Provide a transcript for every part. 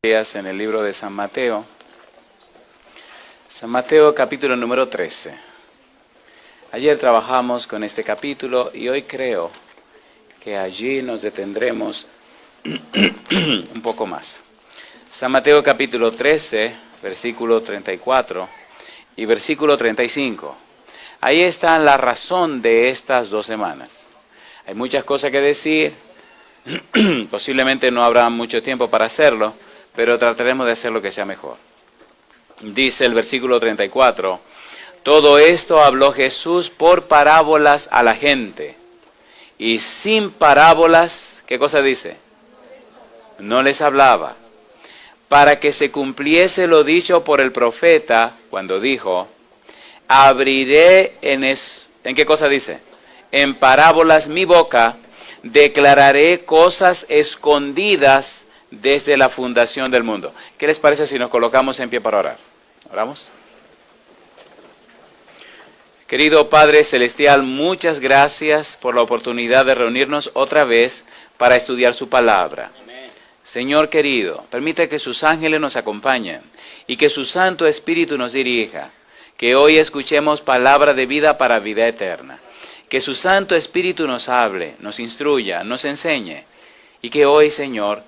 En el libro de San Mateo capítulo número 13. Ayer trabajamos con este capítulo y hoy creo que allí nos detendremos un poco más. San Mateo capítulo 13, versículo 34 y versículo 35. Ahí está la razón de estas 2 semanas. Hay muchas cosas que decir, posiblemente no habrá mucho tiempo para hacerlo, pero trataremos de hacer lo que sea mejor. Dice el versículo 34, todo esto habló Jesús por parábolas a la gente, y sin parábolas, ¿qué cosa dice? No les hablaba, para que se cumpliese lo dicho por el profeta, cuando dijo, abriré ¿en qué cosa dice? En parábolas mi boca, declararé cosas escondidas desde la fundación del mundo. ¿Qué les parece si nos colocamos en pie para orar? ¿Oramos? Querido Padre Celestial, muchas gracias por la oportunidad de reunirnos otra vez para estudiar su palabra. Amén. Señor querido, permite que sus ángeles nos acompañen y que su Santo Espíritu nos dirija. Que hoy escuchemos palabra de vida para vida eterna. Que su Santo Espíritu nos hable, nos instruya, nos enseñe. Y que hoy, Señor,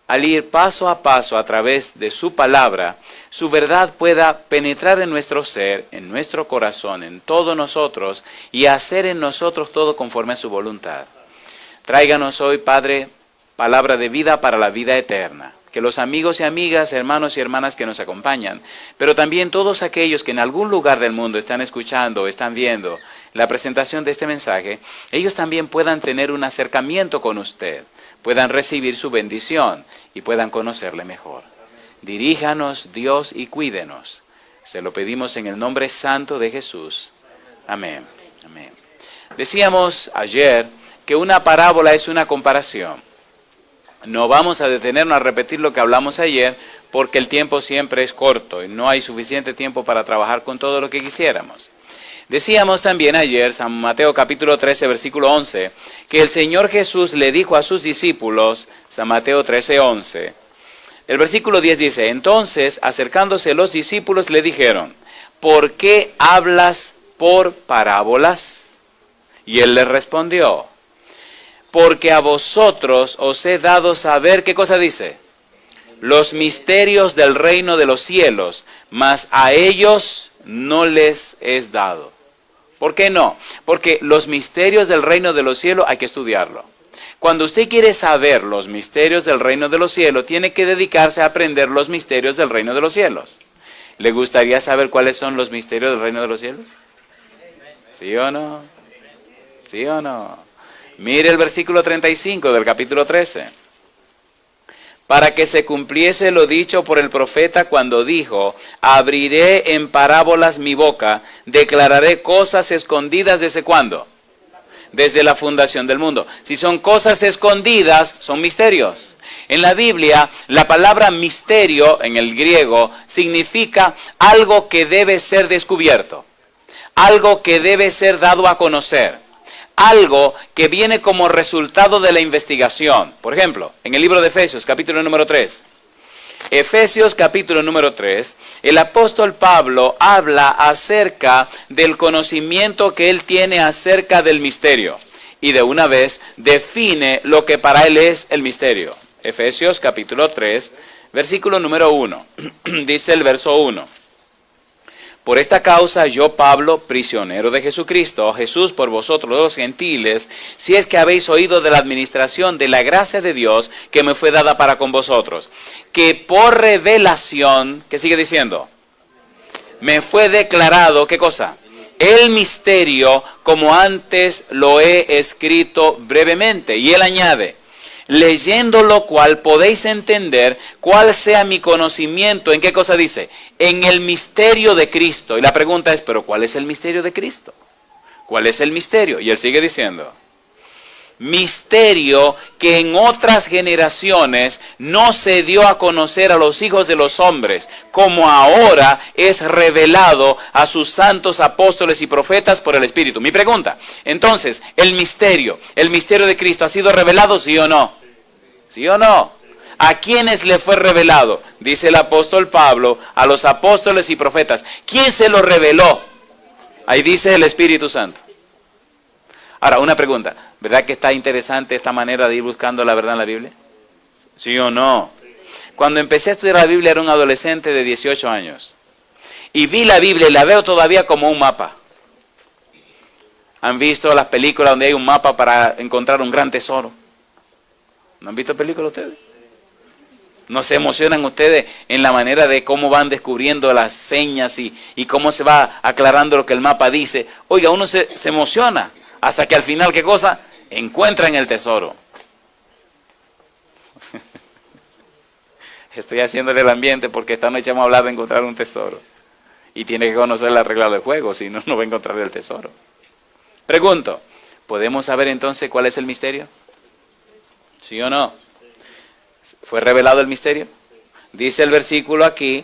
al ir paso a paso a través de su palabra, su verdad pueda penetrar en nuestro ser, en nuestro corazón, en todos nosotros y hacer en nosotros todo conforme a su voluntad. Tráiganos hoy, Padre, palabra de vida para la vida eterna. Que los amigos y amigas, hermanos y hermanas que nos acompañan, pero también todos aquellos que en algún lugar del mundo están escuchando, están viendo la presentación de este mensaje, ellos también puedan tener un acercamiento con usted, puedan recibir su bendición y puedan conocerle mejor. Diríjanos, Dios, y cuídenos. Se lo pedimos en el nombre santo de Jesús. Amén. Amén. Decíamos ayer que una parábola es una comparación. No vamos a detenernos a repetir lo que hablamos ayer porque el tiempo siempre es corto y no hay suficiente tiempo para trabajar con todo lo que quisiéramos. Decíamos también ayer, San Mateo capítulo 13, versículo 11, que el Señor Jesús le dijo a sus discípulos, San Mateo 13, 11, el versículo 10 dice, entonces acercándose los discípulos le dijeron, ¿por qué hablas por parábolas? Y él les respondió, porque a vosotros os he dado saber, ¿qué cosa dice? Los misterios del reino de los cielos, mas a ellos no les es dado. ¿Por qué no? Porque los misterios del reino de los cielos hay que estudiarlo. Cuando usted quiere saber los misterios del reino de los cielos, tiene que dedicarse a aprender los misterios del reino de los cielos. ¿Le gustaría saber cuáles son los misterios del reino de los cielos? ¿Sí o no? ¿Sí o no? Mire el versículo 35 del capítulo 13. Para que se cumpliese lo dicho por el profeta cuando dijo, abriré en parábolas mi boca, declararé cosas escondidas ¿desde cuándo? Desde la fundación del mundo. Si son cosas escondidas, son misterios. En la Biblia, la palabra misterio en el griego significa algo que debe ser descubierto, algo que debe ser dado a conocer. Algo que viene como resultado de la investigación. Por ejemplo, en el libro de Efesios, capítulo número 3. Efesios, capítulo número 3, el apóstol Pablo habla acerca del conocimiento que él tiene acerca del misterio. Y de una vez define lo que para él es el misterio. Efesios, capítulo 3, versículo número 1. Dice el verso 1. Por esta causa yo, Pablo, prisionero de Jesucristo, Jesús por vosotros los gentiles, si es que habéis oído de la administración de la gracia de Dios que me fue dada para con vosotros, que por revelación, ¿qué sigue diciendo? Me fue declarado, ¿qué cosa? El misterio, como antes lo he escrito brevemente. Y él añade, leyendo lo cual podéis entender cuál sea mi conocimiento. ¿En qué cosa dice? En el misterio de Cristo. Y la pregunta es, ¿pero cuál es el misterio de Cristo? ¿Cuál es el misterio? Y él sigue diciendo, misterio que en otras generaciones no se dio a conocer a los hijos de los hombres, como ahora es revelado a sus santos apóstoles y profetas por el Espíritu. Mi pregunta, entonces, el misterio de Cristo ha sido revelado, ¿sí o no? ¿Sí o no? ¿A quiénes le fue revelado? Dice el apóstol Pablo, a los apóstoles y profetas. ¿Quién se lo reveló? Ahí dice el Espíritu Santo. Ahora, una pregunta. ¿Verdad que está interesante esta manera de ir buscando la verdad en la Biblia? ¿Sí o no? Cuando empecé a estudiar la Biblia era un adolescente de 18 años. Y vi la Biblia y la veo todavía como un mapa. ¿Han visto las películas donde hay un mapa para encontrar un gran tesoro? ¿No han visto películas ustedes? ¿No se emocionan ustedes en la manera de cómo van descubriendo las señas y cómo se va aclarando lo que el mapa dice? Oiga, uno se emociona hasta que al final, ¿qué cosa? Encuentran el tesoro. Estoy haciéndole el ambiente porque esta noche hemos hablado de encontrar un tesoro. Y tiene que conocer las reglas del juego, si no, no va a encontrar el tesoro. Pregunto, ¿podemos saber entonces cuál es el misterio? ¿Sí o no? ¿Fue revelado el misterio? Dice el versículo aquí,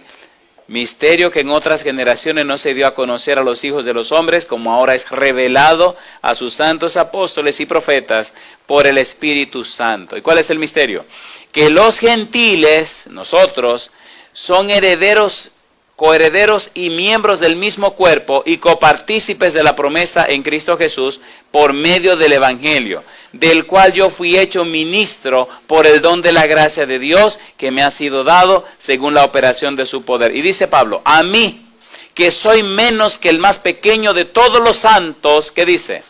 misterio que en otras generaciones no se dio a conocer a los hijos de los hombres, como ahora es revelado a sus santos apóstoles y profetas por el Espíritu Santo. ¿Y cuál es el misterio? Que los gentiles, nosotros, son herederos, coherederos y miembros del mismo cuerpo y copartícipes de la promesa en Cristo Jesús por medio del Evangelio, del cual yo fui hecho ministro por el don de la gracia de Dios que me ha sido dado según la operación de su poder. Y dice Pablo, a mí, que soy menos que el más pequeño de todos los santos, ¿qué dice?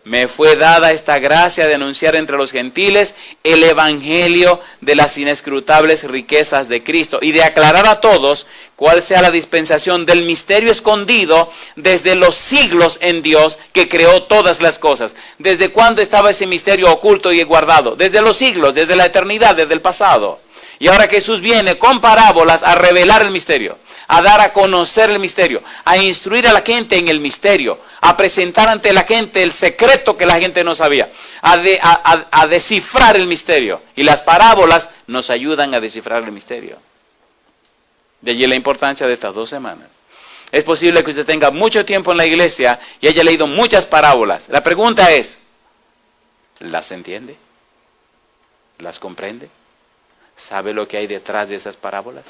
Me fue dada esta gracia de anunciar entre los gentiles el evangelio de las inescrutables riquezas de Cristo y de aclarar a todos cuál sea la dispensación del misterio escondido desde los siglos en Dios que creó todas las cosas. ¿Desde cuándo estaba ese misterio oculto y guardado? Desde los siglos, desde la eternidad, desde el pasado. Y ahora Jesús viene con parábolas a revelar el misterio, a dar a conocer el misterio, a instruir a la gente en el misterio, a presentar ante la gente el secreto que la gente no sabía, a descifrar el misterio. Y las parábolas nos ayudan a descifrar el misterio. De allí la importancia de estas 2 semanas. Es posible que usted tenga mucho tiempo en la iglesia y haya leído muchas parábolas. La pregunta es, ¿las entiende? ¿Las comprende? ¿Sabe lo que hay detrás de esas parábolas?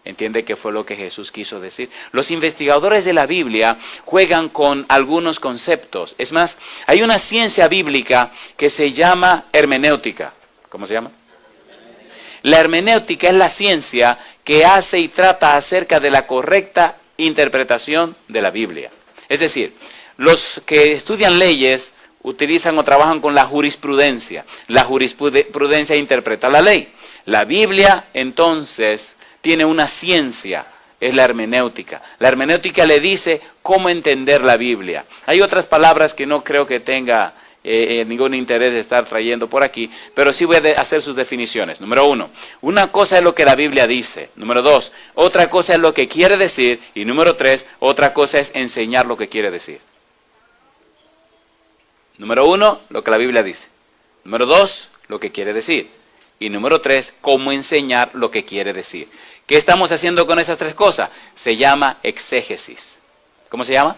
¿Entiende qué fue lo que Jesús quiso decir? Los investigadores de la Biblia juegan con algunos conceptos. Es más, hay una ciencia bíblica que se llama hermenéutica. ¿Cómo se llama? La hermenéutica es la ciencia que hace y trata acerca de la correcta interpretación de la Biblia. Es decir, los que estudian leyes utilizan o trabajan con la jurisprudencia. La jurisprudencia interpreta la ley. La Biblia, entonces, tiene una ciencia, es la hermenéutica. La hermenéutica le dice cómo entender la Biblia. Hay otras palabras que no creo que tenga ningún interés de estar trayendo por aquí, pero sí voy a hacer sus definiciones. Número 1, una cosa es lo que la Biblia dice. Número 2, otra cosa es lo que quiere decir. Y número 3, otra cosa es enseñar lo que quiere decir. Número 1, lo que la Biblia dice. Número 2, lo que quiere decir. Y número 3, cómo enseñar lo que quiere decir. ¿Qué estamos haciendo con esas 3 cosas? Se llama exégesis. ¿Cómo se llama?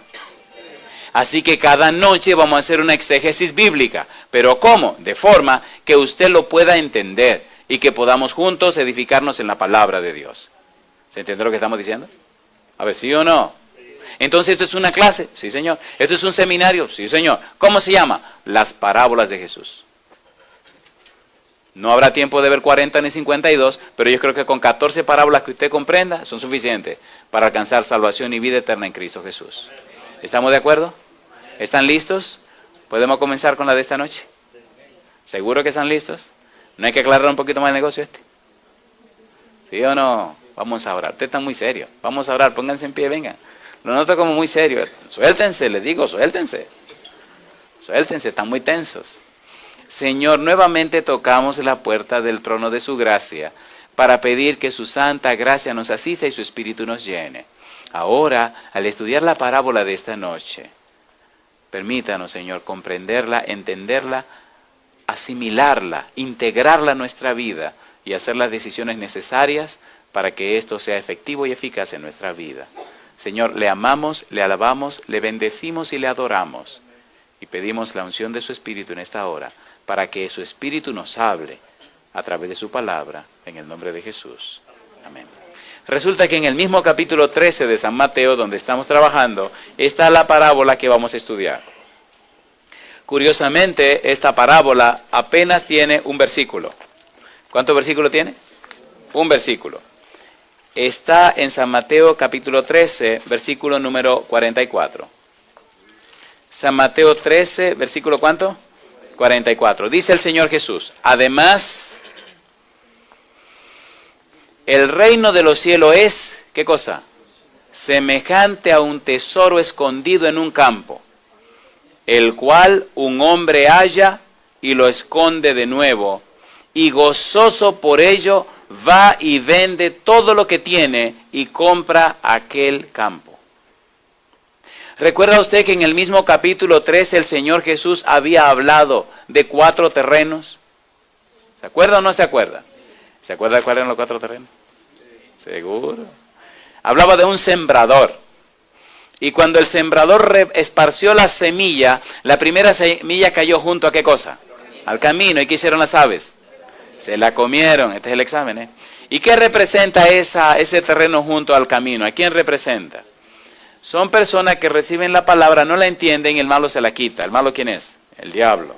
Así que cada noche vamos a hacer una exégesis bíblica. ¿Pero cómo? De forma que usted lo pueda entender y que podamos juntos edificarnos en la palabra de Dios. ¿Se entiende lo que estamos diciendo? A ver, ¿sí o no? Entonces, ¿esto es una clase? Sí, señor. ¿Esto es un seminario? Sí, señor. ¿Cómo se llama? Las parábolas de Jesús. No habrá tiempo de ver 40 ni 52, pero yo creo que con 14 parábolas que usted comprenda son suficientes para alcanzar salvación y vida eterna en Cristo Jesús. ¿Estamos de acuerdo? ¿Están listos? ¿Podemos comenzar con la de esta noche? ¿Seguro que están listos? ¿No hay que aclarar un poquito más el negocio este? ¿Sí o no? Vamos a orar. Ustedes están muy serios. Vamos a orar. Pónganse en pie, vengan. Lo noto como muy serio. Suéltense, les digo, suéltense. Suéltense, están muy tensos. Señor, nuevamente tocamos la puerta del trono de su gracia para pedir que su santa gracia nos asista y su espíritu nos llene. Ahora, al estudiar la parábola de esta noche, permítanos, Señor, comprenderla, entenderla, asimilarla, integrarla a nuestra vida y hacer las decisiones necesarias para que esto sea efectivo y eficaz en nuestra vida. Señor, le amamos, le alabamos, le bendecimos y le adoramos. Y pedimos la unción de su Espíritu en esta hora, para que su Espíritu nos hable a través de su palabra, En el nombre de Jesús. Amén. Resulta que en el mismo capítulo 13 de San Mateo, donde estamos trabajando, está la parábola que vamos a estudiar. Curiosamente, esta parábola apenas tiene un versículo. ¿Cuántos versículos tiene? Un versículo. Está en San Mateo capítulo 13, versículo número 44. San Mateo 13, versículo ¿cuánto? 44. Dice el Señor Jesús: además, el reino de los cielos es, ¿qué cosa? Semejante a un tesoro escondido en un campo, el cual un hombre halla y lo esconde de nuevo, y gozoso por ello va y vende todo lo que tiene y compra aquel campo. ¿Recuerda usted que en el mismo capítulo 13 el Señor Jesús había hablado de 4 terrenos? ¿Se acuerda o no se acuerda? ¿Se acuerda cuáles eran los 4 terrenos? Seguro. Hablaba de un sembrador. Y cuando el sembrador esparció la semilla, la primera semilla cayó junto a ¿qué cosa? Al camino. ¿Y qué hicieron las aves? Se la comieron. Este es el examen, ¿eh? ¿Y qué representa ese terreno junto al camino? ¿A quién representa? Son personas que reciben la palabra, no la entienden y el malo se la quita. ¿El malo quién es? El diablo.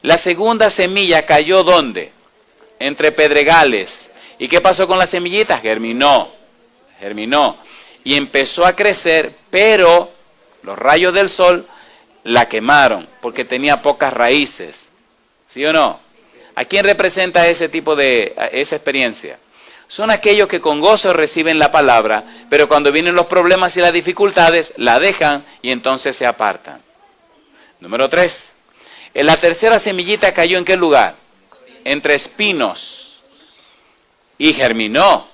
La segunda semilla cayó ¿dónde? Entre pedregales. ¿Y qué pasó con la semillita? Germinó. Y empezó a crecer, pero los rayos del sol la quemaron porque tenía pocas raíces. ¿Sí o no? ¿A quién representa ese tipo de esa experiencia? Son aquellos que con gozo reciben la palabra, pero cuando vienen los problemas y las dificultades, la dejan y entonces se apartan. Número 3. En la tercera semillita cayó ¿en qué lugar? Entre espinos. Y germinó.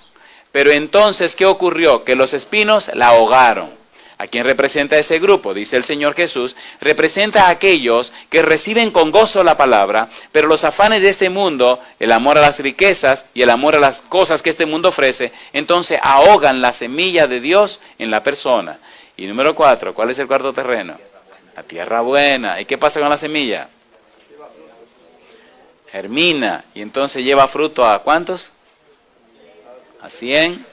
Pero entonces, ¿qué ocurrió? Que los espinos la ahogaron. ¿A quién representa ese grupo? Dice el Señor Jesús, representa a aquellos que reciben con gozo la palabra, pero los afanes de este mundo, el amor a las riquezas y el amor a las cosas que este mundo ofrece, entonces ahogan la semilla de Dios en la persona. Y número 4, ¿cuál es el cuarto terreno? La tierra buena. ¿Y qué pasa con la semilla? Germina. Y entonces lleva fruto ¿a cuántos? A 100,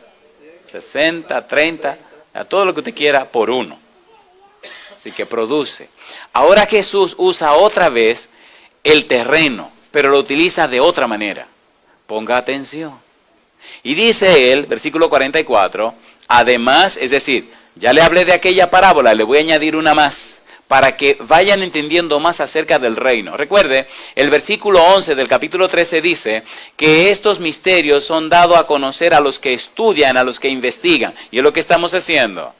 60, 30, a todo lo que usted quiera por uno. Así que produce. Ahora Jesús usa otra vez el terreno, pero lo utiliza de otra manera. Ponga atención. Y dice él, versículo 44, además, es decir, ya le hablé de aquella parábola, le voy a añadir una más, para que vayan entendiendo más acerca del reino. Recuerde, el versículo 11 del capítulo 13 dice que estos misterios son dados a conocer a los que estudian, a los que investigan. Y es lo que estamos haciendo.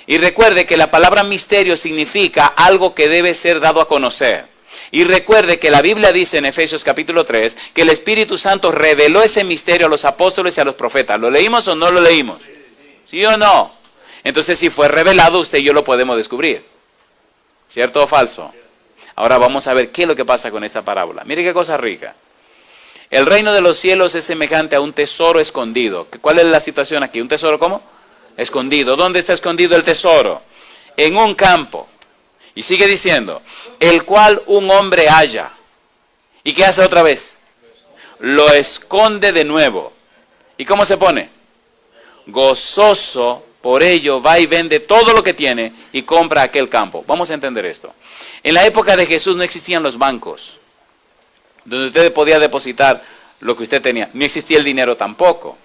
Y recuerde que la palabra misterio significa algo que debe ser dado a conocer. Y recuerde que la Biblia dice en Efesios capítulo 3 que el Espíritu Santo reveló ese misterio a los apóstoles y a los profetas. ¿Lo leímos o no lo leímos? ¿Sí o no? Entonces, si fue revelado, usted y yo lo podemos descubrir. ¿Cierto o falso? Ahora vamos a ver qué es lo que pasa con esta parábola. Mire qué cosa rica. El reino de los cielos es semejante a un tesoro escondido. ¿Cuál es la situación aquí? ¿Un tesoro cómo? Escondido. ¿Dónde está escondido el tesoro? En un campo. Y sigue diciendo, el cual un hombre halla. ¿Y qué hace otra vez? Lo esconde de nuevo. ¿Y cómo se pone? Gozoso. Por ello va y vende todo lo que tiene y compra aquel campo. Vamos a entender esto. En la época de Jesús no existían los bancos, donde usted podía depositar lo que usted tenía. No existía el dinero tampoco.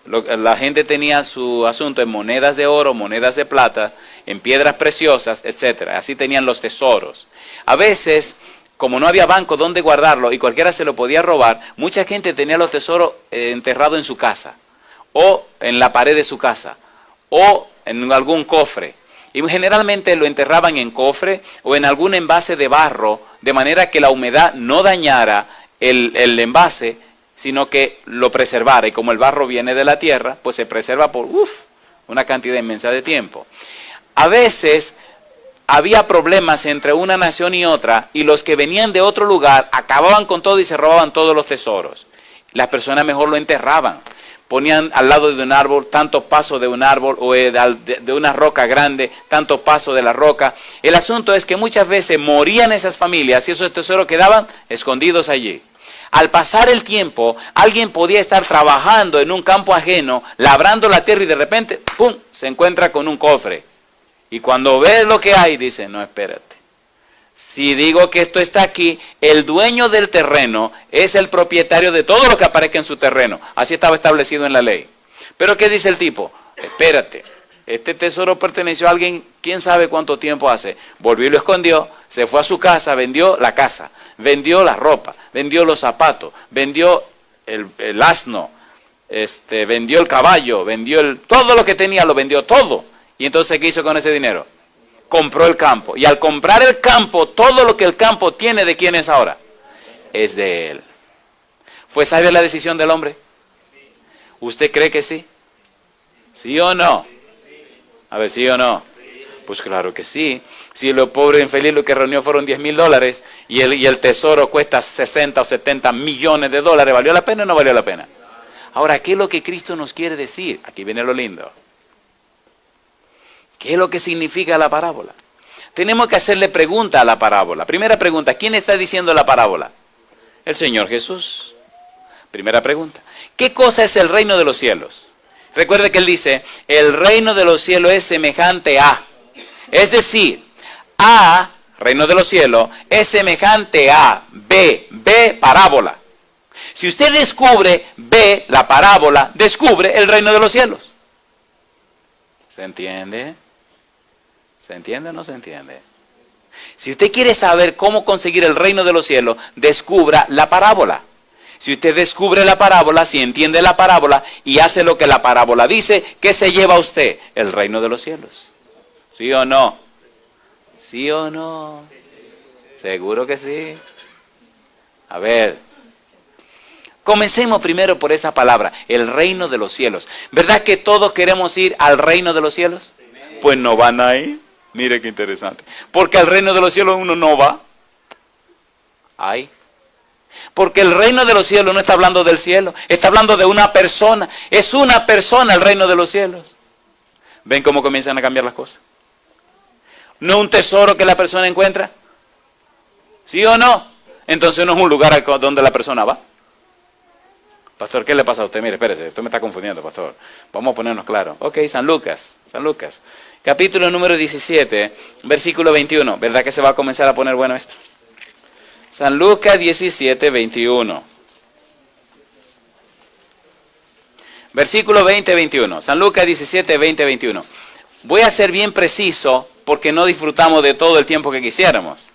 La gente tenía su asunto en monedas de oro, monedas de plata, en piedras preciosas, etc. Así tenían los tesoros. A veces, como no había banco donde guardarlo y cualquiera se lo podía robar, mucha gente tenía los tesoros enterrados en su casa, o en la pared de su casa, o en algún cofre. Y generalmente lo enterraban en cofre o en algún envase de barro, de manera que la humedad no dañara el envase, sino que lo preservara. Y como el barro viene de la tierra, pues se preserva por una cantidad inmensa de tiempo. A veces había problemas entre una nación y otra, y los que venían de otro lugar acababan con todo y se robaban todos los tesoros. Las personas mejor lo enterraban. Ponían al lado de un árbol, tantos pasos de un árbol, o de una roca grande, tantos pasos de la roca. El asunto es que muchas veces morían esas familias y esos tesoros quedaban escondidos allí. Al pasar el tiempo, alguien podía estar trabajando en un campo ajeno, labrando la tierra y de repente, ¡pum!, se encuentra con un cofre. Y cuando ve lo que hay, dice, no, espérate. Si digo que esto está aquí, el dueño del terreno es el propietario de todo lo que aparezca en su terreno. Así estaba establecido en la ley. Pero ¿qué dice el tipo? Espérate, este tesoro perteneció a alguien, quién sabe cuánto tiempo hace. Volvió y lo escondió, se fue a su casa, vendió la casa, vendió la ropa, vendió los zapatos, vendió el asno, vendió el caballo, vendió todo lo que tenía, lo vendió todo. Y entonces, ¿qué hizo con ese dinero? Compró el campo. Y al comprar el campo, todo lo que el campo tiene, ¿de quién es ahora? Es de él. ¿Fue sabia la decisión del hombre? ¿Usted cree que sí? ¿Sí o no? A ver, ¿sí o no? Pues claro que sí. Si lo pobre infeliz lo que reunió fueron $10,000 y el tesoro cuesta 60 o 70 millones de dólares, ¿valió la pena o no valió la pena? Ahora, ¿qué es lo que Cristo nos quiere decir? Aquí viene lo lindo. ¿Qué es lo que significa la parábola? Tenemos que hacerle pregunta a la parábola. Primera pregunta, ¿quién está diciendo la parábola? El Señor Jesús. Primera pregunta. ¿Qué cosa es el reino de los cielos? Recuerde que Él dice, el reino de los cielos es semejante a. Es decir, A, reino de los cielos, es semejante a B, parábola. Si usted descubre B, la parábola, descubre el reino de los cielos. ¿Se entiende? ¿Se entiende o no se entiende? Si usted quiere saber cómo conseguir el reino de los cielos, descubra la parábola. Si usted descubre la parábola, si entiende la parábola y hace lo que la parábola dice, ¿qué se lleva a usted? El reino de los cielos. ¿Sí o no? ¿Sí o no? Seguro que sí. A ver, comencemos primero por esa palabra, el reino de los cielos. ¿Verdad que todos queremos ir al reino de los cielos? Pues no van ahí. Mire qué interesante. Porque al reino de los cielos uno no va. Ay. Porque el reino de los cielos no está hablando del cielo, está hablando de una persona. Es una persona el reino de los cielos. ¿Ven cómo comienzan a cambiar las cosas? ¿No un tesoro que la persona encuentra? ¿Sí o no? Entonces no es un lugar donde la persona va. Pastor, ¿qué le pasa a usted? Mire, espérese, usted me está confundiendo, pastor. Vamos a ponernos claros. Ok, San Lucas. Capítulo número 17, versículo 21. ¿Verdad que se va a comenzar a poner bueno esto? San Lucas 17, 21. Versículo 20, 21. San Lucas 17, 20, 21. Voy a ser bien preciso porque no disfrutamos de todo el tiempo que quisiéramos.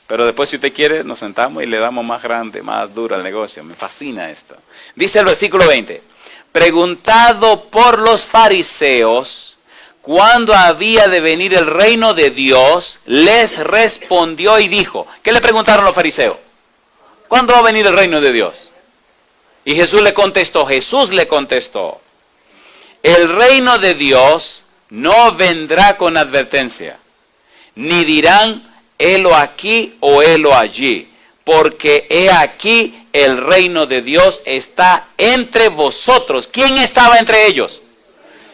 Pero después, si usted quiere, nos sentamos y le damos más grande, más duro al negocio. Me fascina esto. Dice el versículo 20. Preguntado por los fariseos cuándo había de venir el reino de Dios, les respondió y dijo. ¿Qué le preguntaron los fariseos? ¿Cuándo va a venir el reino de Dios? Y Jesús le contestó, el reino de Dios no vendrá con advertencia, ni dirán, helo aquí o helo allí, porque he aquí el reino de Dios está entre vosotros. ¿Quién estaba entre ellos?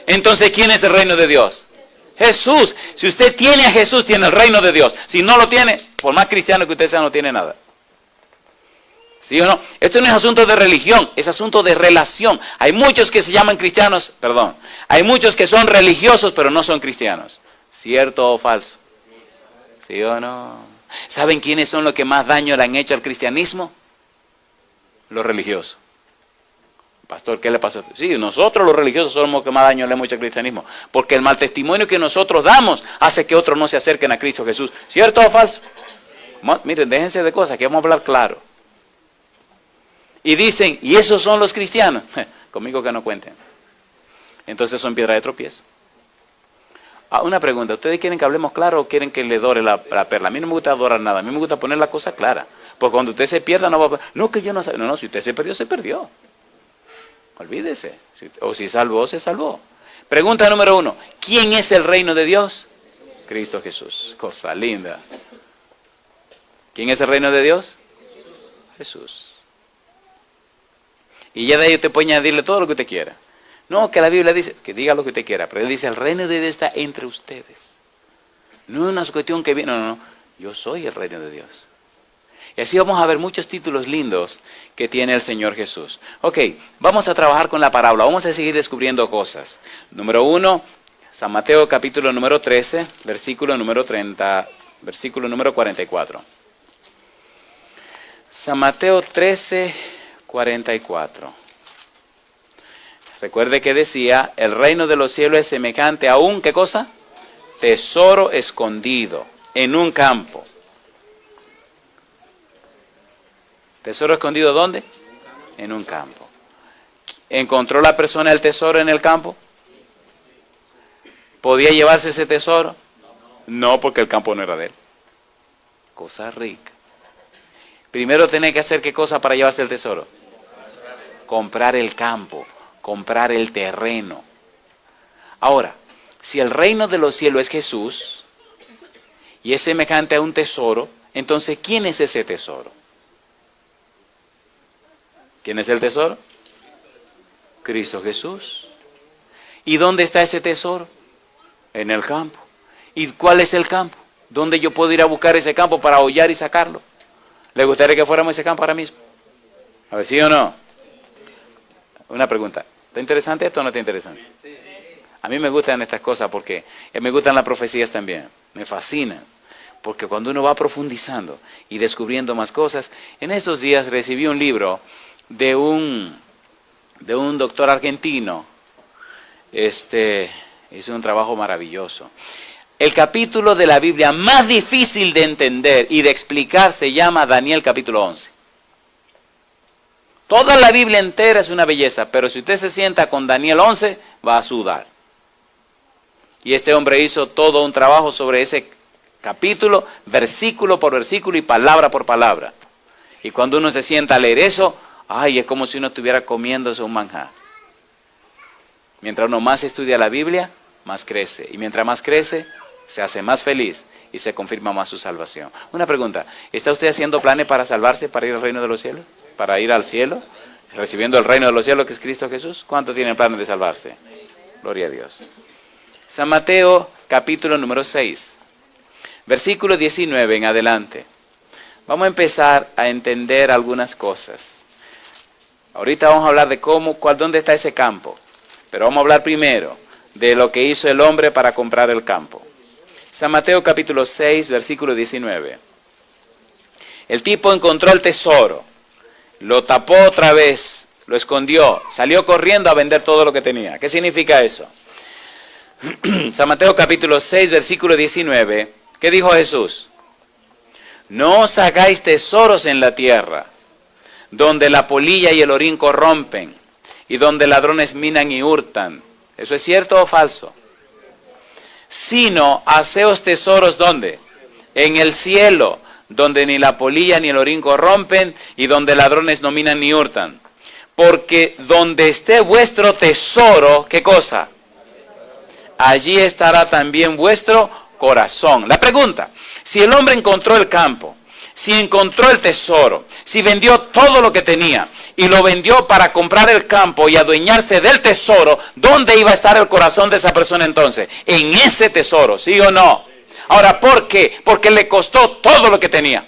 Entonces, ¿quién es el reino de Dios? Jesús. Si usted tiene a Jesús, tiene el reino de Dios. Si no lo tiene, por más cristiano que usted sea, no tiene nada. ¿Sí o no? Esto no es asunto de religión, es asunto de relación. Hay muchos que se llaman cristianos, hay muchos que son religiosos, pero no son cristianos. ¿Cierto o falso? ¿Sí o no? ¿Saben quiénes son los que más daño le han hecho al cristianismo? Los religiosos. Pastor, ¿qué le pasa? Sí, nosotros los religiosos somos los que más daño le hemos hecho al cristianismo. Porque el mal testimonio que nosotros damos hace que otros no se acerquen a Cristo Jesús. ¿Cierto o falso? Miren, déjense de cosas, que vamos a hablar claro. Y dicen, ¿y esos son los cristianos? Conmigo que no cuenten. Entonces son piedra de tropiezo. Una pregunta, ¿ustedes quieren que hablemos claro o quieren que le dore la perla? A mí no me gusta adorar nada, a mí me gusta poner la cosa clara. Porque cuando usted se pierda, no va a... No, que yo no sé. No, si usted se perdió, se perdió. Olvídese. O si salvó, se salvó. Pregunta número 1. ¿Quién es el reino de Dios? Cristo Jesús. Cosa linda. ¿Quién es el reino de Dios? Jesús. Y ya de ahí usted puede añadirle todo lo que usted quiera. No, que la Biblia dice, que diga lo que usted quiera, pero él dice, el reino de Dios está entre ustedes. No es una cuestión que viene, no. Yo soy el reino de Dios. Y así vamos a ver muchos títulos lindos que tiene el Señor Jesús. Ok, vamos a trabajar con la parábola, vamos a seguir descubriendo cosas. Número 1, San Mateo capítulo número 13, versículo número 30, versículo número 44. San Mateo 13, 44. Recuerde que decía, el reino de los cielos es semejante a un, ¿qué cosa? Tesoro escondido en un campo. ¿Tesoro escondido dónde? En un campo. ¿Encontró la persona el tesoro en el campo? ¿Podía llevarse ese tesoro? No, porque el campo no era de él. Cosa rica. Primero tiene que hacer ¿qué cosa para llevarse el tesoro? Comprar el campo, comprar el terreno. Ahora, si el reino de los cielos es Jesús y es semejante a un tesoro, entonces ¿quién es ese tesoro? ¿Quién es el tesoro? Cristo Jesús. ¿Y dónde está ese tesoro? En el campo. ¿Y cuál es el campo? ¿Dónde yo puedo ir a buscar ese campo para hollar y sacarlo? ¿Le gustaría que fuéramos a ese campo ahora mismo? A ver, ¿sí o no? Una pregunta. ¿Está interesante esto o no está interesante? A mí me gustan estas cosas porque me gustan las profecías también. Me fascinan. Porque cuando uno va profundizando y descubriendo más cosas, en estos días recibí un libro de un doctor argentino. Hizo un trabajo maravilloso. El capítulo de la Biblia más difícil de entender y de explicar se llama Daniel capítulo 11. Toda la Biblia entera es una belleza, pero si usted se sienta con Daniel 11, va a sudar. Y este hombre hizo todo un trabajo sobre ese capítulo, versículo por versículo y palabra por palabra. Y cuando uno se sienta a leer eso, ay, es como si uno estuviera comiéndose un manjar. Mientras uno más estudia la Biblia, más crece. Y mientras más crece, se hace más feliz y se confirma más su salvación. Una pregunta, ¿está usted haciendo planes para salvarse, para ir al reino de los cielos? ¿Para ir al cielo? ¿Recibiendo el reino de los cielos que es Cristo Jesús? ¿Cuántos tienen planes de salvarse? Gloria a Dios. San Mateo, capítulo número 6, versículo 19 en adelante. Vamos a empezar a entender algunas cosas. Ahorita vamos a hablar de dónde está ese campo. Pero vamos a hablar primero de lo que hizo el hombre para comprar el campo. San Mateo capítulo 6, versículo 19. El tipo encontró el tesoro, lo tapó otra vez, lo escondió, salió corriendo a vender todo lo que tenía. ¿Qué significa eso? San Mateo capítulo 6, versículo 19. ¿Qué dijo Jesús? No os hagáis tesoros en la tierra, donde la polilla y el orín corrompen, y donde ladrones minan y hurtan. ¿Eso es cierto o falso? Sino, haceos tesoros, ¿dónde? En el cielo, donde ni la polilla ni el orín corrompen, y donde ladrones no minan ni hurtan. Porque donde esté vuestro tesoro, ¿qué cosa? Allí estará también vuestro corazón. La pregunta, si el hombre encontró el campo, si encontró el tesoro, si vendió todo lo que tenía y lo vendió para comprar el campo y adueñarse del tesoro, ¿dónde iba a estar el corazón de esa persona entonces? En ese tesoro, ¿sí o no? Ahora, ¿por qué? Porque le costó todo lo que tenía.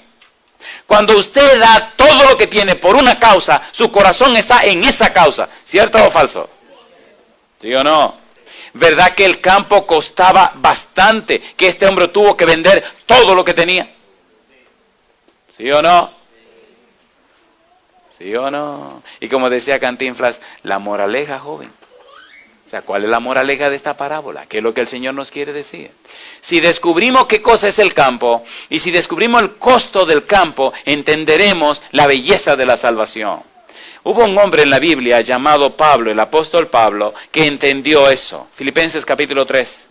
Cuando usted da todo lo que tiene por una causa, su corazón está en esa causa, ¿cierto o falso? ¿Sí o no? ¿Verdad que el campo costaba bastante, que este hombre tuvo que vender todo lo que tenía? ¿Sí o no? ¿Sí o no? Y como decía Cantinflas, la moraleja, joven. O sea, ¿cuál es la moraleja de esta parábola? ¿Qué es lo que el Señor nos quiere decir? Si descubrimos qué cosa es el campo, y si descubrimos el costo del campo, entenderemos la belleza de la salvación. Hubo un hombre en la Biblia llamado Pablo, el apóstol Pablo, que entendió eso. Filipenses capítulo 3.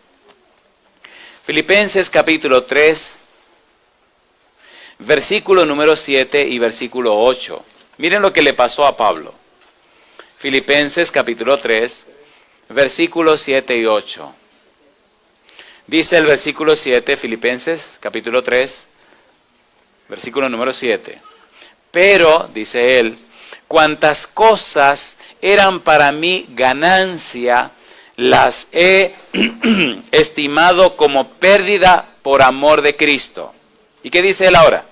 Filipenses capítulo 3. Versículo número 7 y versículo 8. Miren lo que le pasó a Pablo. Filipenses capítulo 3, versículos 7 y 8. Dice el versículo 7, Filipenses capítulo 3, versículo número 7. Pero, dice él, cuantas cosas eran para mí ganancia, las he estimado como pérdida por amor de Cristo. ¿Y qué dice él ahora?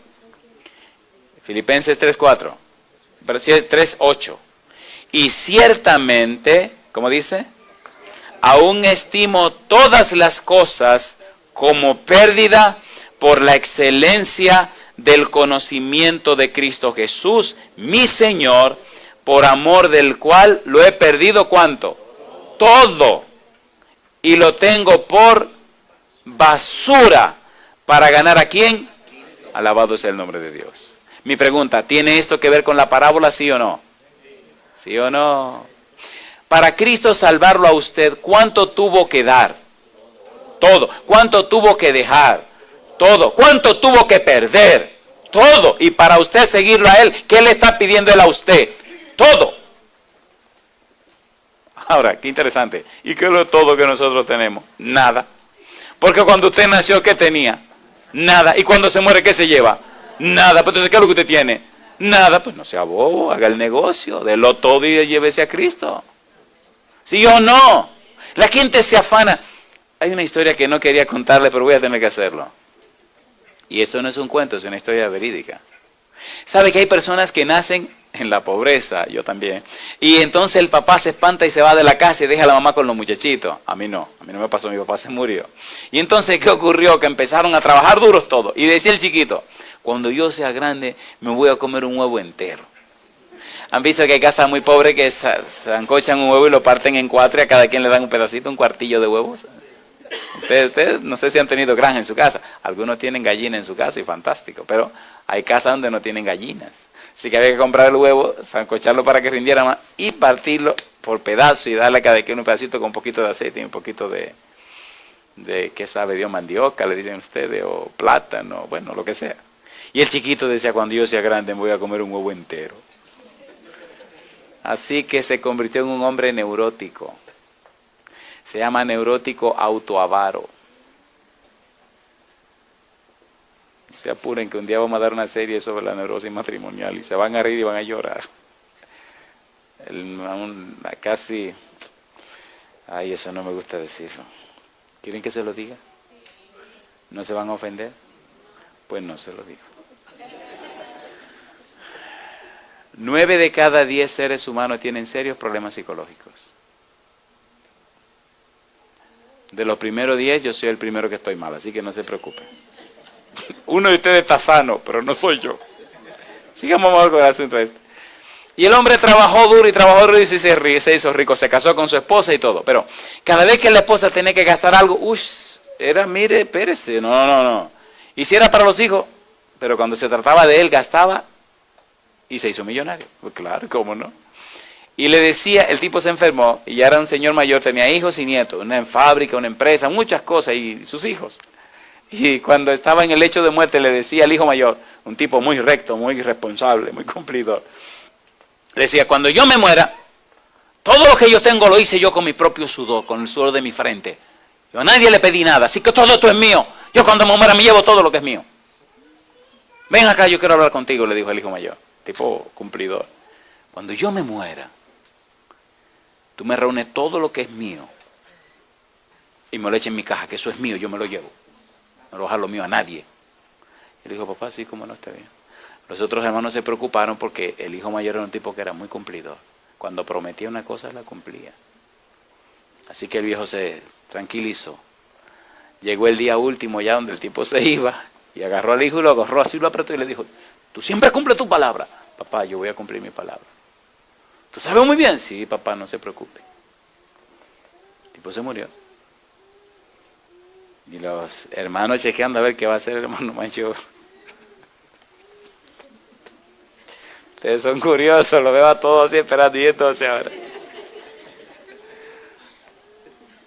Filipenses 3:4. 3:8. Y ciertamente, ¿cómo dice? Aún estimo todas las cosas como pérdida por la excelencia del conocimiento de Cristo Jesús, mi Señor, por amor del cual lo he perdido, ¿cuánto? Todo. Y lo tengo por basura para ganar ¿a quién? Alabado sea el nombre de Dios. Mi pregunta, ¿tiene esto que ver con la parábola, sí o no? ¿Sí o no? Para Cristo salvarlo a usted, ¿cuánto tuvo que dar? Todo. ¿Cuánto tuvo que dejar? Todo. ¿Cuánto tuvo que perder? Todo. Y para usted seguirlo a Él, ¿qué le está pidiendo Él a usted? Todo. Ahora, qué interesante. ¿Y qué es lo todo que nosotros tenemos? Nada. Porque cuando usted nació, ¿qué tenía? Nada. ¿Y cuando se muere, qué se lleva? Nada. Pues entonces, ¿qué es lo que usted tiene? Nada. Pues no sea bobo, haga el negocio, délo todo y llévese a Cristo. ¿Sí o no? La gente se afana. Hay una historia que no quería contarle, pero voy a tener que hacerlo. Y esto no es un cuento, es una historia verídica. ¿Sabe que hay personas que nacen en la pobreza? Yo también. Y entonces el papá se espanta y se va de la casa y deja a la mamá con los muchachitos. A mí no me pasó, mi papá se murió. Y entonces, ¿qué ocurrió? Que empezaron a trabajar duros todos. Y decía el chiquito, cuando yo sea grande me voy a comer un huevo entero. ¿Han visto que hay casas muy pobres que sancochan un huevo y lo parten en 4 y a cada quien le dan un pedacito, un cuartillo de huevos? Ustedes no sé si han tenido granja en su casa. Algunos tienen gallina en su casa y fantástico, pero hay casas donde no tienen gallinas. Así que había que comprar el huevo, sancocharlo para que rindiera más y partirlo por pedazos y darle a cada quien un pedacito con un poquito de aceite y un poquito de ¿qué sabe Dios? Mandioca, le dicen ustedes, o plátano, bueno, lo que sea. Y el chiquito decía, cuando yo sea grande me voy a comer un huevo entero. Así que se convirtió en un hombre neurótico. Se llama neurótico autoavaro. No se apuren que un día vamos a dar una serie sobre la neurosis matrimonial y se van a reír y van a llorar. Casi... Ay, eso no me gusta decirlo. ¿Quieren que se lo diga? ¿No se van a ofender? Pues no se lo digo. 9 de cada 10 seres humanos tienen serios problemas psicológicos. De los primeros 10, yo soy el primero que estoy mal, así que no se preocupen. Uno de ustedes está sano, pero no soy yo. Sigamos más con el asunto este. Y el hombre trabajó duro y se hizo rico, se casó con su esposa y todo. Pero cada vez que la esposa tenía que gastar algo, mire, espérese, no. Y si era para los hijos, pero cuando se trataba de él, gastaba y se hizo millonario. Pues claro, ¿cómo no? Y le decía, el tipo se enfermó y ya era un señor mayor, tenía hijos y nietos, una fábrica, una empresa, muchas cosas y sus hijos. Y cuando estaba en el lecho de muerte le decía al hijo mayor, un tipo muy recto, muy responsable, muy cumplidor, le decía, cuando yo me muera, todo lo que yo tengo lo hice yo con mi propio sudor, con el sudor de mi frente. Yo a nadie le pedí nada, así que todo esto es mío. Yo cuando me muera me llevo todo lo que es mío. Ven acá, yo quiero hablar contigo, le dijo el hijo mayor, tipo cumplidor. Cuando yo me muera, tú me reúnes todo lo que es mío y me lo eches en mi caja, que eso es mío, yo me lo llevo. No lo dejo lo mío a nadie. Y le dijo, papá, sí, cómo no, está bien. Los otros hermanos se preocuparon porque el hijo mayor era un tipo que era muy cumplidor. Cuando prometía una cosa, la cumplía. Así que el viejo se tranquilizó. Llegó el día último ya donde el tipo se iba y agarró al hijo y lo agarró así, lo apretó y le dijo, tú siempre cumples tu palabra. Papá, yo voy a cumplir mi palabra. ¿Tú sabes muy bien? Sí, papá, no se preocupe. El tipo se murió. Y los hermanos chequeando a ver qué va a hacer el hermano mayor. Ustedes son curiosos, lo veo a todos así esperando y entonces ahora.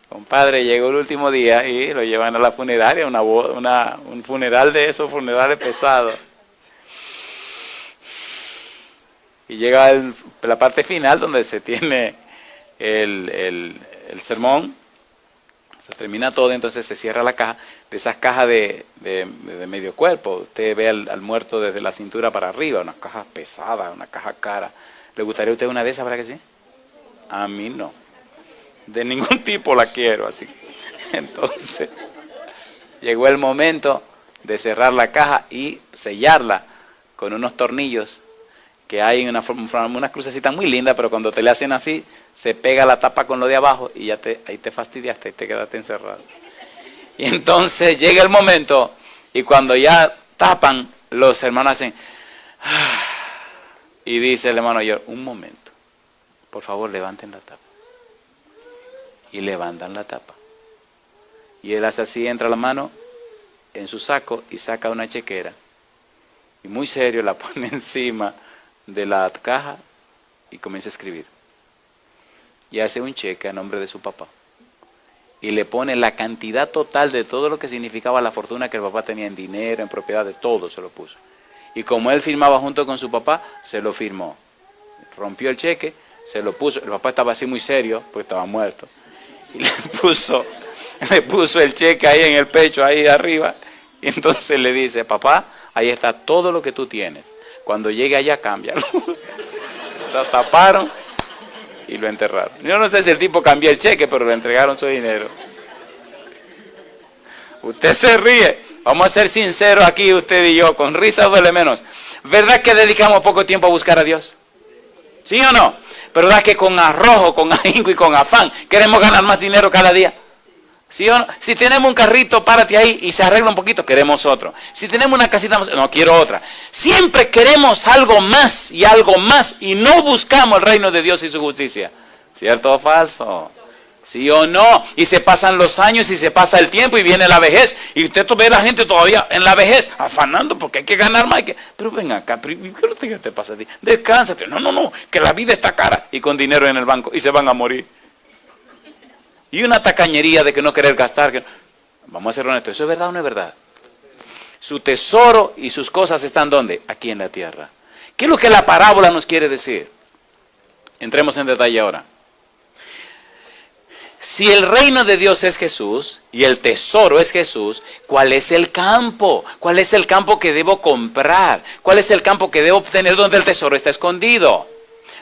Compadre, llegó el último día y lo llevan a la funeraria, un funeral de esos funerales pesados. Y llega la parte final donde se tiene el sermón. Se termina todo, entonces se cierra la caja. De esas cajas de medio cuerpo, usted ve al muerto desde la cintura para arriba, una caja pesada, una caja cara. ¿Le gustaría a usted una de esas, para que sí? A mí no. De ningún tipo la quiero así. Entonces, llegó el momento de cerrar la caja y sellarla con unos tornillos que hay en unas crucecitas muy lindas, pero cuando te le hacen así, se pega la tapa con lo de abajo y ya ahí te fastidiaste y te quedaste encerrado. Y entonces llega el momento y cuando ya tapan, los hermanos hacen... Y dice el hermano mayor, un momento, por favor levanten la tapa. Y levantan la tapa. Y él hace así, entra la mano en su saco y saca una chequera. Y muy serio la pone encima de la caja y comienza a escribir. Y hace un cheque a nombre de su papá. Y le pone la cantidad total de todo lo que significaba la fortuna que el papá tenía en dinero, en propiedad, de todo se lo puso. Y como él firmaba junto con su papá, se lo firmó. Rompió el cheque, se lo puso. El papá estaba así muy serio, porque estaba muerto. Y le puso el cheque ahí en el pecho, ahí arriba. Y entonces le dice, papá, ahí está todo lo que tú tienes. Cuando llegue allá, cámbialo. Lo taparon y lo enterraron. Yo no sé si el tipo cambió el cheque, pero le entregaron su dinero. Usted se ríe. Vamos a ser sinceros aquí, usted y yo, con risa duele menos. ¿Verdad que dedicamos poco tiempo a buscar a Dios? ¿Sí o no? ¿Verdad que con arrojo, con ahínco y con afán queremos ganar más dinero cada día? ¿Sí o no? Si tenemos un carrito, párate ahí y se arregla un poquito, queremos otro. Si tenemos una casita, no, quiero otra. Siempre queremos algo más y no buscamos el reino de Dios y su justicia. ¿Cierto o falso? ¿Sí o no? Y se pasan los años y se pasa el tiempo y viene la vejez. Y usted ve a la gente todavía en la vejez, afanando porque hay que ganar más. Pero ven acá, ¿qué te pasa a ti? Descánsate. No, que la vida está cara. Y con dinero en el banco y se van a morir. Y una tacañería de que no querer gastar. Vamos a ser honestos, ¿eso es verdad o no es verdad? Su tesoro y sus cosas están ¿dónde? Aquí en la tierra. ¿Qué es lo que la parábola nos quiere decir? Entremos en detalle ahora. Si el reino de Dios es Jesús y el tesoro es Jesús, ¿cuál es el campo? ¿Cuál es el campo que debo comprar? ¿Cuál es el campo que debo obtener donde el tesoro está escondido?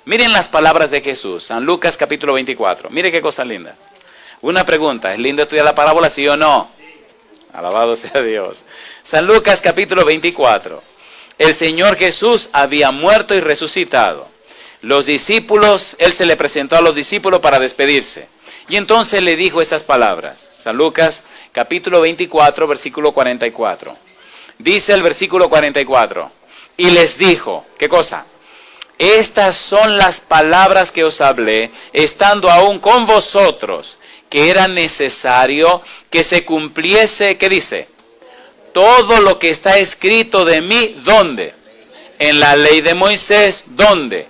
Miren las palabras de Jesús, San Lucas capítulo 24. Mire qué cosa linda. Una pregunta, ¿es lindo estudiar la parábola, sí o no? Alabado sea Dios. San Lucas capítulo 24. El Señor Jesús había muerto y resucitado. Los discípulos, Él se le presentó a los discípulos para despedirse. Y entonces le dijo estas palabras. San Lucas capítulo 24, versículo 44. Dice el versículo 44. Y les dijo, ¿qué cosa? Estas son las palabras que os hablé, estando aún con vosotros, que era necesario que se cumpliese, ¿qué dice? Todo lo que está escrito de mí, ¿dónde? En la ley de Moisés, ¿dónde?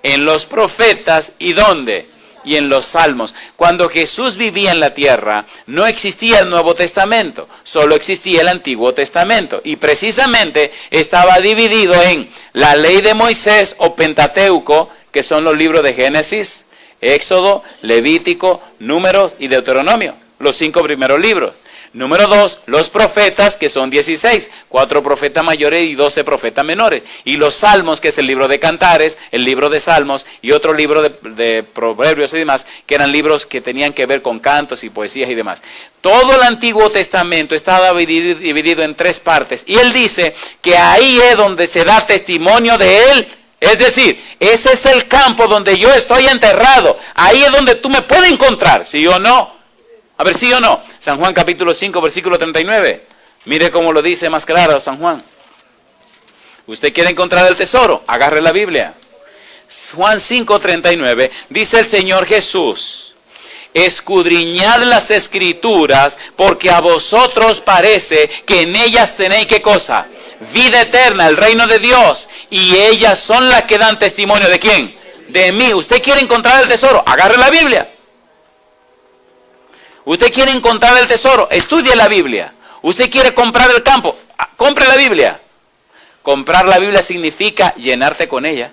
En los profetas, ¿y dónde? Y en los salmos. Cuando Jesús vivía en la tierra, no existía el Nuevo Testamento, solo existía el Antiguo Testamento. Y precisamente estaba dividido en la ley de Moisés o Pentateuco, que son los libros de Génesis, Éxodo, Levítico, Números y Deuteronomio, los 5 primeros libros. Número 2, los profetas, que son 16, 4 profetas mayores y 12 profetas menores. Y los salmos, que es el libro de Cantares, el libro de Salmos y otro libro de Proverbios y demás, que eran libros que tenían que ver con cantos y poesías y demás. Todo el Antiguo Testamento estaba dividido en 3 partes. Y él dice que ahí es donde se da testimonio de él. Es decir, ese es el campo donde yo estoy enterrado. Ahí es donde tú me puedes encontrar, ¿sí o no? A ver, ¿sí o no? San Juan capítulo 5, versículo 39. Mire cómo lo dice más claro San Juan. ¿Usted quiere encontrar el tesoro? Agarre la Biblia. Juan 5, 39. Dice el Señor Jesús: escudriñad las Escrituras, porque a vosotros parece que en ellas tenéis, ¿qué cosa? Vida eterna, el reino de Dios. Y ellas son las que dan testimonio, ¿de quién? De mí. ¿Usted quiere encontrar el tesoro? Agarre la Biblia. ¿Usted quiere encontrar el tesoro? Estudie la Biblia. ¿Usted quiere comprar el campo? Compre la Biblia. Comprar la Biblia significa llenarte con ella.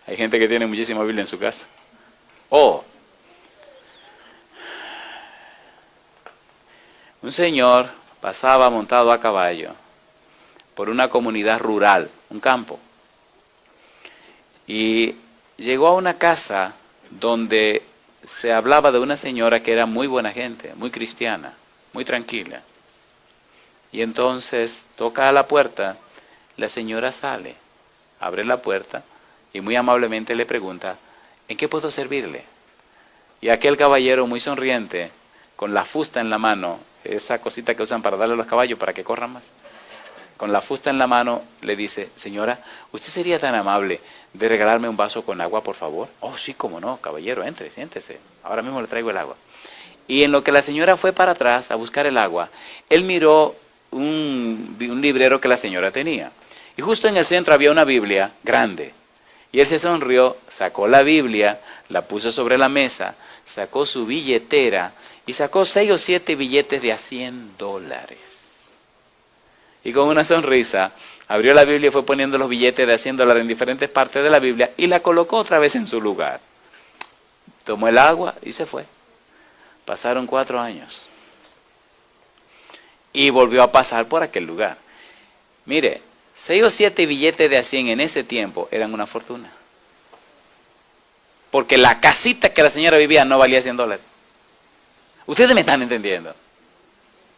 Hay gente que tiene muchísima Biblia en su casa. Un señor pasaba montado a caballo por una comunidad rural, un campo. Y llegó a una casa donde se hablaba de una señora que era muy buena gente, muy cristiana, muy tranquila. Y entonces toca a la puerta, La señora sale, abre la puerta y muy amablemente le pregunta, ¿en qué puedo servirle? Y aquel caballero muy sonriente, con la fusta en la mano, esa cosita que usan para darle a los caballos para que corran más, con la fusta en la mano le dice, señora, ¿usted sería tan amable de regalarme un vaso con agua, por favor? Oh, sí, cómo no, caballero, entre, siéntese, ahora mismo le traigo el agua. Y en lo que la señora fue para atrás a buscar el agua, él miró un librero que la señora tenía. Y justo en el centro había una Biblia grande. Y él se sonrió, sacó la Biblia, la puso sobre la mesa, sacó su billetera y sacó 6 o 7 billetes de a $100. Y con una sonrisa abrió la Biblia y fue poniendo los billetes de a $100 en diferentes partes de la Biblia y la colocó otra vez en su lugar. Tomó el agua y se fue. Pasaron 4 años. Y volvió a pasar por aquel lugar. Mire, 6 o 7 billetes de a 100 en ese tiempo eran una fortuna. Porque la casita que la señora vivía no valía $100. Ustedes me están entendiendo.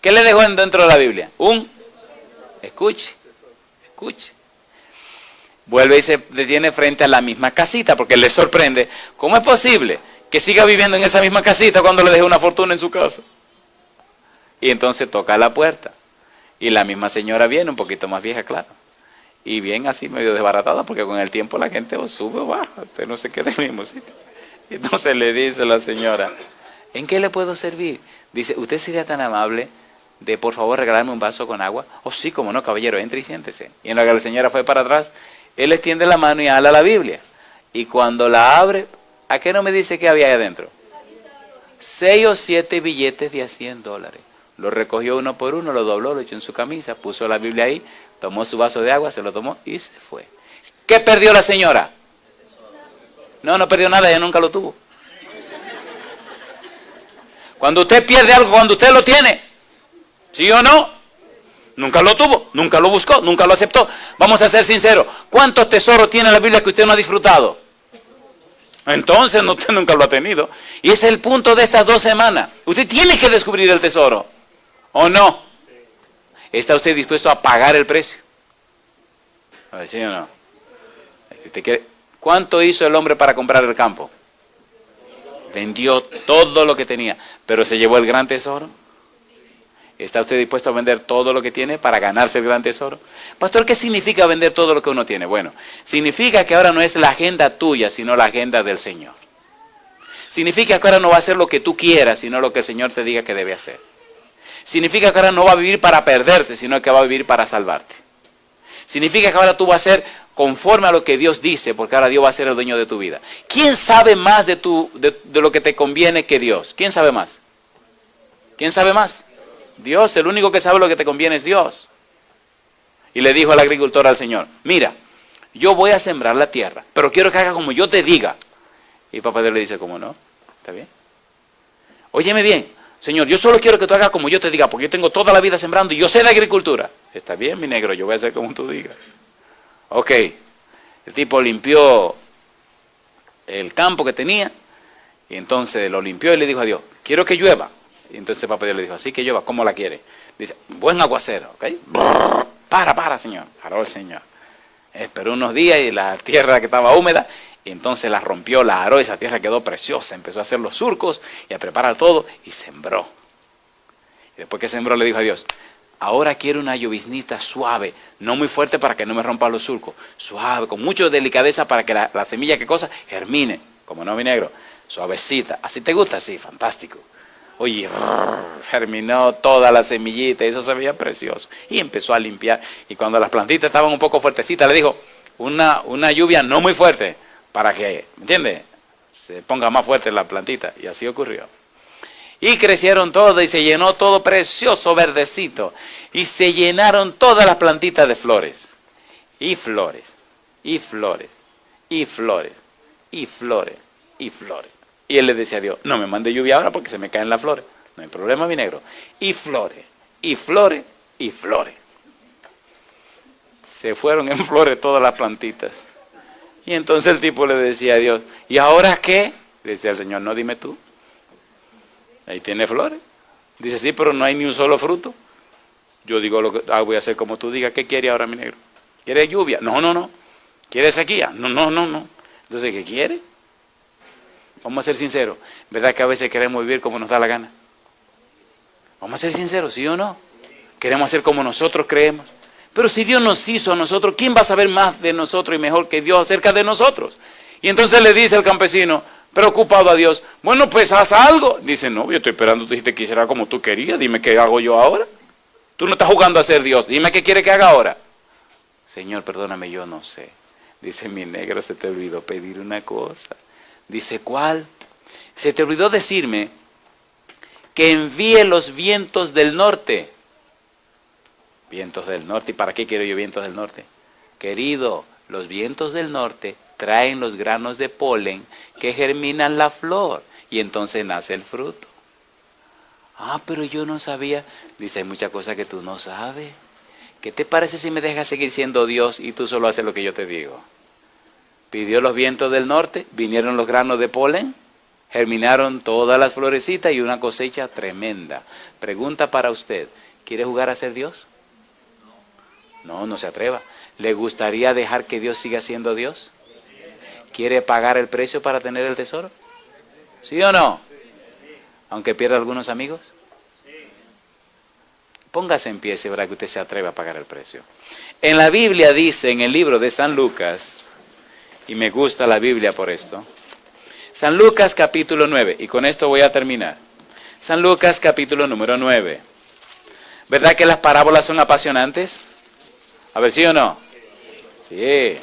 ¿Qué le dejó dentro de la Biblia? Escuche. Vuelve y se detiene frente a la misma casita porque le sorprende. ¿Cómo es posible que siga viviendo en esa misma casita cuando le dejé una fortuna en su casa? Y entonces toca la puerta. Y la misma señora viene, un poquito más vieja, claro. Y bien así medio desbaratada, porque con el tiempo la gente sube o baja, usted no se queda en el mismo sitio. Y entonces le dice la señora, ¿en qué le puedo servir? Dice, ¿usted sería tan amable de por favor regalarme un vaso con agua? Oh sí, como no, caballero, entre y siéntese. Y en lo que la señora fue para atrás, él extiende la mano y ala la Biblia. Y cuando la abre, ¿a qué no me dice que había ahí adentro? 6 o 7 billetes de a $100. Lo recogió uno por uno, lo dobló, lo echó en su camisa, puso la Biblia ahí, tomó su vaso de agua, se lo tomó y se fue. ¿Qué perdió la señora? No perdió nada, ella nunca lo tuvo. Cuando usted pierde algo, cuando usted lo tiene, ¿sí o no? Nunca lo tuvo, nunca lo buscó, nunca lo aceptó. Vamos a ser sinceros, ¿cuántos tesoros tiene la Biblia que usted no ha disfrutado? Entonces usted nunca lo ha tenido. Y ese es el punto de estas 2 semanas. Usted tiene que descubrir el tesoro, ¿o no? ¿Está usted dispuesto a pagar el precio? A ver, ¿sí o no? ¿Cuánto hizo el hombre para comprar el campo? Vendió todo lo que tenía, pero se llevó el gran tesoro. ¿Está usted dispuesto a vender todo lo que tiene para ganarse el gran tesoro? Pastor, ¿qué significa vender todo lo que uno tiene? Bueno, significa que ahora no es la agenda tuya, sino la agenda del Señor. Significa que ahora no va a hacer lo que tú quieras, sino lo que el Señor te diga que debe hacer. Significa que ahora no va a vivir para perderte, sino que va a vivir para salvarte. Significa que ahora tú vas a ser conforme a lo que Dios dice, porque ahora Dios va a ser el dueño de tu vida. ¿Quién sabe más de lo que te conviene que Dios? ¿Quién sabe más? ¿Quién sabe más? Dios, el único que sabe lo que te conviene es Dios. Y le dijo al agricultor al Señor, mira, yo voy a sembrar la tierra, pero quiero que haga como yo te diga. Y papá Dios le dice, ¿cómo no? ¿Está bien? Óyeme bien, Señor, yo solo quiero que tú hagas como yo te diga, porque yo tengo toda la vida sembrando y yo sé de agricultura. Está bien, mi negro, yo voy a hacer como tú digas. Ok, el tipo limpió el campo que tenía y entonces lo limpió y le dijo a Dios, quiero que llueva. Y entonces papá Dios le dijo, así que llueva, ¿cómo la quiere? Dice, buen aguacero, ¿ok? Para, Señor. Paró el Señor. Esperó unos días y la tierra que estaba húmeda, y entonces la rompió, la aró, esa tierra quedó preciosa, empezó a hacer los surcos y a preparar todo y sembró. Y después que sembró le dijo a Dios, ahora quiero una lloviznita suave, no muy fuerte para que no me rompa los surcos, suave, con mucha delicadeza para que la semilla, ¿qué cosa? Germine, como no, mi negro, suavecita. ¿Así te gusta? Sí, fantástico. Oye, germinó toda la semillita y eso se veía precioso. Y empezó a limpiar. Y cuando las plantitas estaban un poco fuertecitas, le dijo, una lluvia no muy fuerte, para que, ¿me entiendes? Se ponga más fuerte la plantita. Y así ocurrió. Y crecieron todas y se llenó todo precioso, verdecito. Y se llenaron todas las plantitas de flores. Y flores, y flores, y flores, y flores, y flores. Y él le decía a Dios, no me mande lluvia ahora porque se me caen las flores. No hay problema, mi negro. Y flores, y flores, y flores. Se fueron en flores todas las plantitas. Y entonces el tipo le decía a Dios, ¿y ahora qué? Decía el Señor, no, dime tú. Ahí tiene flores. Dice, sí, pero no hay ni un solo fruto. Yo digo, voy a hacer como tú digas. ¿Qué quiere ahora, mi negro? ¿Quiere lluvia? No, no, no. ¿Quiere sequía? No, no, no, no. Entonces, ¿qué quiere? Vamos a ser sinceros. ¿Verdad que a veces queremos vivir como nos da la gana? Vamos a ser sinceros, ¿sí o no? Queremos hacer como nosotros creemos. Pero si Dios nos hizo a nosotros, ¿quién va a saber más de nosotros y mejor que Dios acerca de nosotros? Y entonces le dice el campesino, preocupado a Dios, bueno, pues haz algo. Dice, no, yo estoy esperando, tú dijiste que hiciera como tú querías, dime qué hago yo ahora. Tú no estás jugando a ser Dios, dime qué quiere que haga ahora. Señor, perdóname, yo no sé. Dice, mi negro, se te olvidó pedir una cosa. Dice, ¿cuál? Se te olvidó decirme que envíe los vientos del norte. Vientos del norte, ¿y para qué quiero yo vientos del norte? Querido, los vientos del norte traen los granos de polen que germinan la flor y entonces nace el fruto. Ah, pero yo no sabía. Dice, hay muchas cosas que tú no sabes. ¿Qué te parece si me dejas seguir siendo Dios y tú solo haces lo que yo te digo? Pidió los vientos del norte, vinieron los granos de polen, germinaron todas las florecitas y una cosecha tremenda. Pregunta para usted, ¿quiere jugar a ser Dios? No, no se atreva. ¿Le gustaría dejar que Dios siga siendo Dios? ¿Quiere pagar el precio para tener el tesoro? ¿Sí o no? Aunque pierda algunos amigos. Póngase en pie si verá que usted se atreve a pagar el precio. En la Biblia dice, en el libro de San Lucas, y me gusta la Biblia por esto, San Lucas capítulo 9, y con esto voy a terminar. San Lucas capítulo número 9. ¿Verdad que las parábolas son apasionantes? A ver, ¿sí o no? Sí.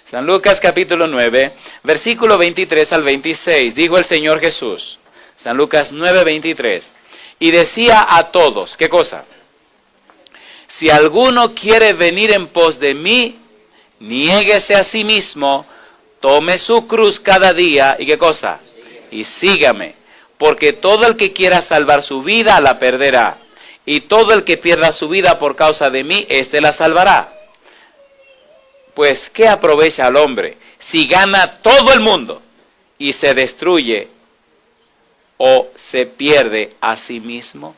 San Lucas capítulo 9, versículo 23 al 26, dijo el Señor Jesús. San Lucas 9, 23. Y decía a todos, ¿qué cosa? Si alguno quiere venir en pos de mí, niéguese a sí mismo, tome su cruz cada día, ¿y qué cosa? Y sígame, porque todo el que quiera salvar su vida la perderá, y todo el que pierda su vida por causa de mí, éste la salvará. Pues, ¿qué aprovecha al hombre si gana todo el mundo y se destruye o se pierde a sí mismo?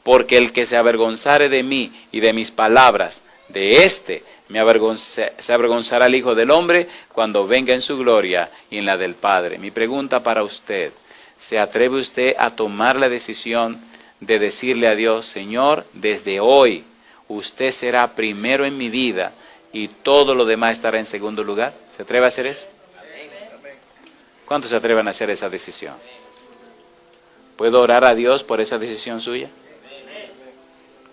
Porque el que se avergonzare de mí y de mis palabras, de éste se avergonzará el Hijo del Hombre cuando venga en su gloria y en la del Padre. Mi pregunta para usted, ¿se atreve usted a tomar la decisión de decirle a Dios, Señor, desde hoy usted será primero en mi vida y todo lo demás estará en segundo lugar? ¿Se atreve a hacer eso? ¿Cuántos se atreven a hacer esa decisión? ¿Puedo orar a Dios por esa decisión suya?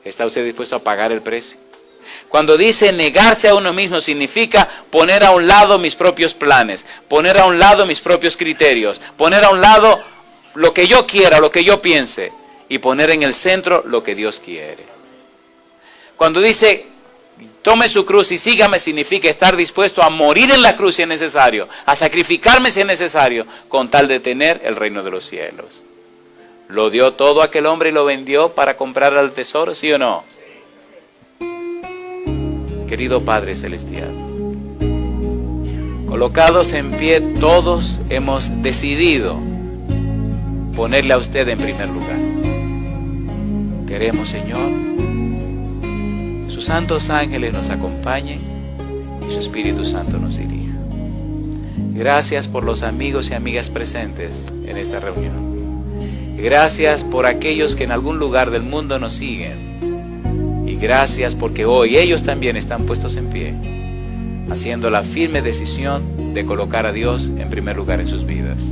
¿Está usted dispuesto a pagar el precio? Cuando dice negarse a uno mismo significa poner a un lado mis propios planes, poner a un lado mis propios criterios, poner a un lado lo que yo quiera, lo que yo piense y poner en el centro lo que Dios quiere. Cuando dice tome su cruz y sígame significa estar dispuesto a morir en la cruz si es necesario, a sacrificarme si es necesario, con tal de tener el reino de los cielos. ¿Lo dio todo aquel hombre y lo vendió para comprar al tesoro, sí o no? Querido Padre Celestial, colocados en pie, todos hemos decidido ponerle a usted en primer lugar. Queremos, Señor, sus santos ángeles nos acompañen y su Espíritu Santo nos dirija. Gracias por los amigos y amigas presentes en esta reunión. Gracias por aquellos que en algún lugar del mundo nos siguen. Y gracias porque hoy ellos también están puestos en pie, haciendo la firme decisión de colocar a Dios en primer lugar en sus vidas.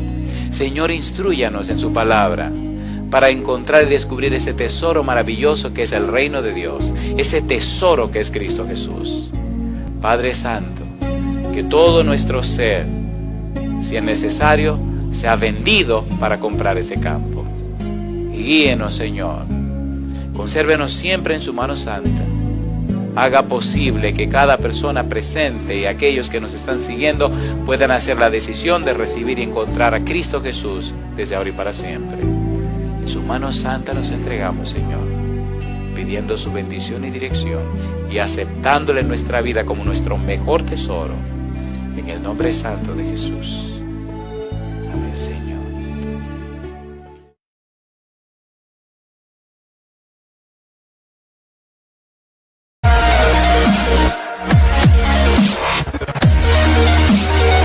Señor, instrúyanos en su palabra para encontrar y descubrir ese tesoro maravilloso que es el reino de Dios, ese tesoro que es Cristo Jesús. Padre Santo, que todo nuestro ser, si es necesario, sea vendido para comprar ese campo. Y guíenos, Señor. Consérvenos siempre en su mano santa. Haga posible que cada persona presente y aquellos que nos están siguiendo puedan hacer la decisión de recibir y encontrar a Cristo Jesús desde ahora y para siempre. En su mano santa nos entregamos, Señor, pidiendo su bendición y dirección y aceptándole en nuestra vida como nuestro mejor tesoro. En el nombre santo de Jesús. Amén, Señor.